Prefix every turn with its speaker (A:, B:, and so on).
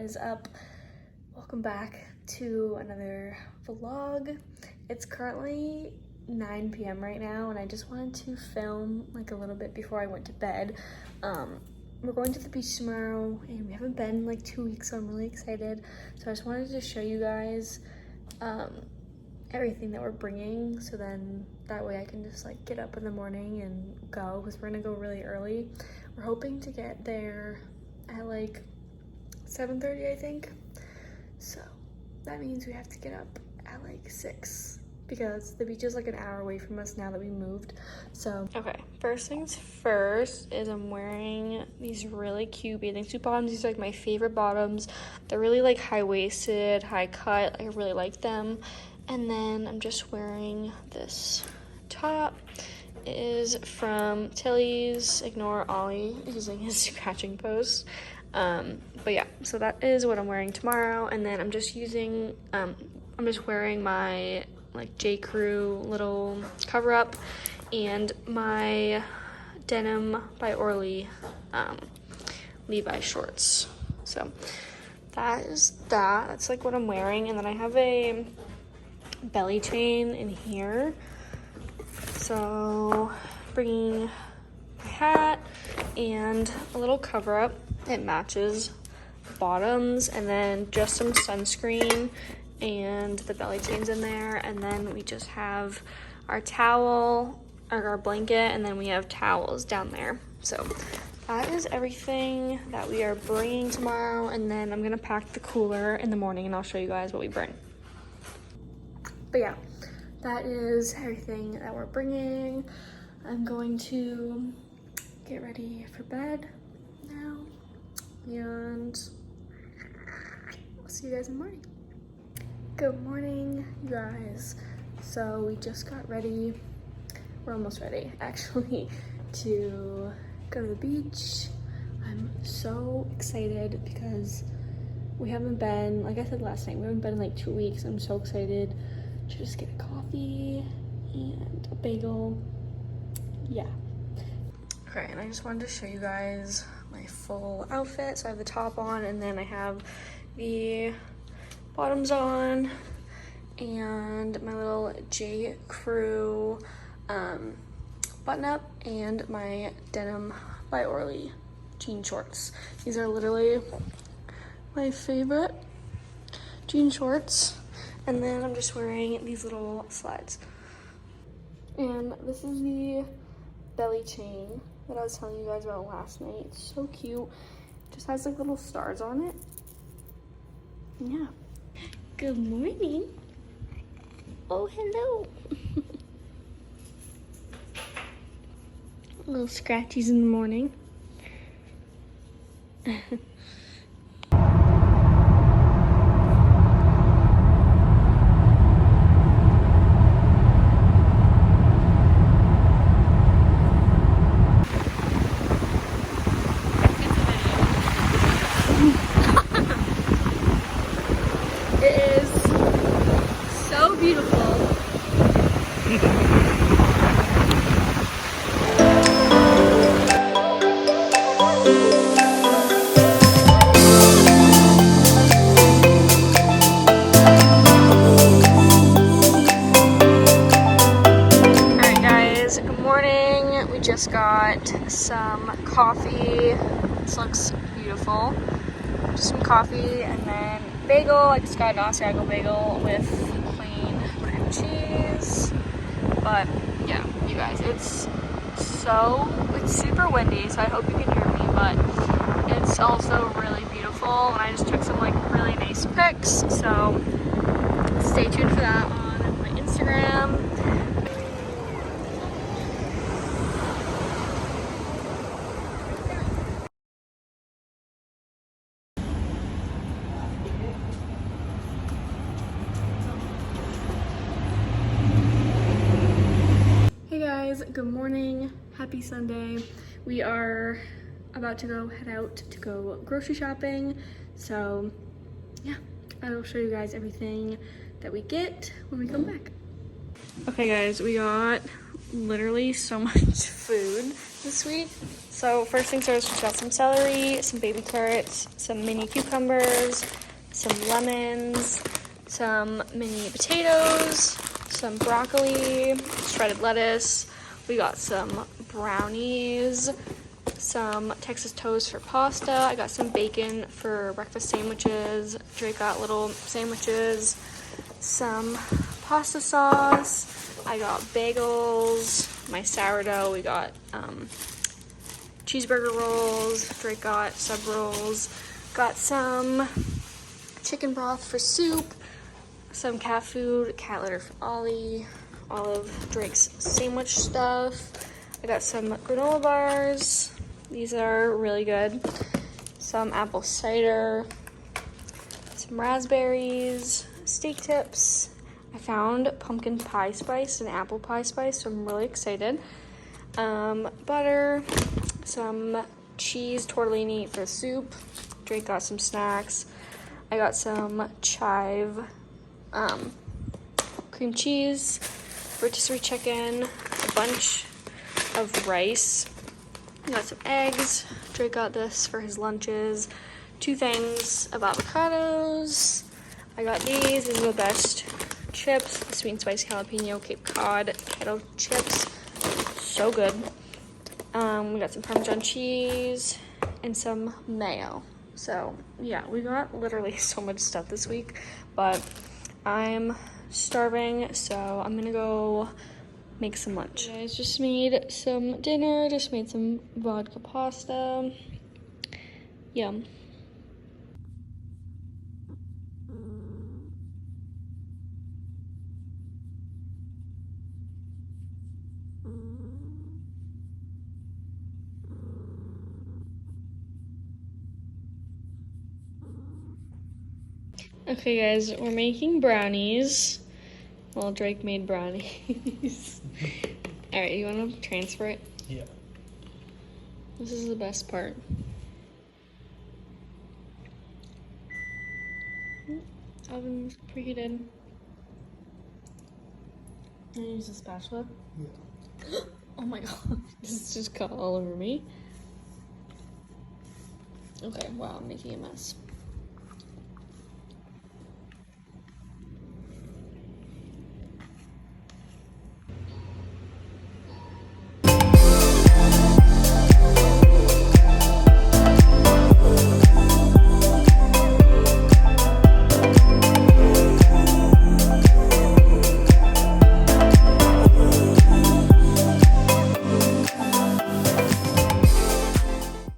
A: is up? Welcome back to another vlog. It's currently 9 p.m. right now and I just wanted to film like a little bit before I went to bed. We're going to the beach tomorrow and we haven't been in like 2 weeks, so I'm really excited. So I just wanted to show you guys everything that we're bringing, so then that way I can just like get up in the morning and go, because we're gonna go really early. We're hoping to get there at like 7:30, I think. So that means we have to get up at like 6 because the beach is like an hour away from us now that we moved. So okay, first things first is I'm wearing these really cute bathing suit bottoms. These are like my favorite bottoms. They're really like high-waisted, high cut. I really like them. And then I'm just wearing this top. It is from Tilly's. Ignore Ollie using his scratching post. But yeah, so that is what I'm wearing tomorrow. And then I'm just using, I'm just wearing my like J. Crew little cover up and my Denim by Orly Levi shorts. So that is that. That's like what I'm wearing. And then I have a belly chain in here. So bringing my hat and a little cover up. It matches bottoms, and then just some sunscreen and the belly chains in there. And then we just have our towel or our blanket, and then we have towels down there. So that is everything that we are bringing tomorrow. And then I'm gonna pack the cooler in the morning and I'll show you guys what we bring. But yeah, that is everything that we're bringing. I'm going to get ready for bed now, and I'll see you guys in the morning. Good morning, you guys. So we just got ready. We're almost ready, actually, to go to the beach. I'm so excited because we haven't been, like I said last night, we haven't been in like 2 weeks. I'm so excited to just get a coffee and a bagel. Yeah. Okay, and I just wanted to show you guys my full outfit. So I have the top on, and then I have the bottoms on, and my little J. Crew button up, and my Denim by Orly jean shorts. These are literally my favorite jean shorts. And then I'm just wearing these little slides. And this is the belly chain that I was telling you guys about last night. It's so cute. It just has like little stars on it. Yeah. Good morning. Oh, hello. Little scratchies in the morning. It is so beautiful. Alright guys, good morning. We just got some coffee. This looks beautiful. Just some coffee and then bagel. I just got an Asiago bagel with plain bread and cheese. But yeah, you guys, it's super windy, so I hope you can hear me, but it's also really beautiful, and I just took some like really nice pics, so stay tuned for that on my Instagram. Good morning, happy Sunday. We are about to head out to go grocery shopping, so yeah, I will show you guys everything that we get when we come back. Okay guys, we got literally so much food this week. So first things first, we've got some celery, some baby carrots, some mini cucumbers, some lemons, some mini potatoes, some broccoli, shredded lettuce. We got some brownies, some Texas toast for pasta. I got some bacon for breakfast sandwiches. Drake got little sandwiches, some pasta sauce. I got bagels, my sourdough. We got cheeseburger rolls. Drake got sub rolls. Got some chicken broth for soup, some cat food, cat litter for Ollie, all of Drake's sandwich stuff. I got some granola bars. These are really good. Some apple cider, some raspberries, steak tips. I found pumpkin pie spice and apple pie spice, so I'm really excited. Butter, some cheese tortellini for soup. Drake got some snacks. I got some chive cream cheese, rotisserie chicken, a bunch of rice. I got some eggs. Drake got this for his lunches. 2 things of avocados. I got these. These are the best chips. The sweet and spicy jalapeno Cape Cod kettle chips. So good. We got some Parmesan cheese and some mayo. So yeah, we got literally so much stuff this week, but I'm starving, so I'm gonna go make some lunch. I just made some dinner, just made some vodka pasta. Yum. Okay guys, we're making brownies. Well, Drake made brownies. All right, you want to transfer it?
B: Yeah.
A: This is the best part. Oven's preheated. Can I use a spatula?
B: Yeah.
A: Oh my god, this just got all over me. Okay, wow, I'm making a mess.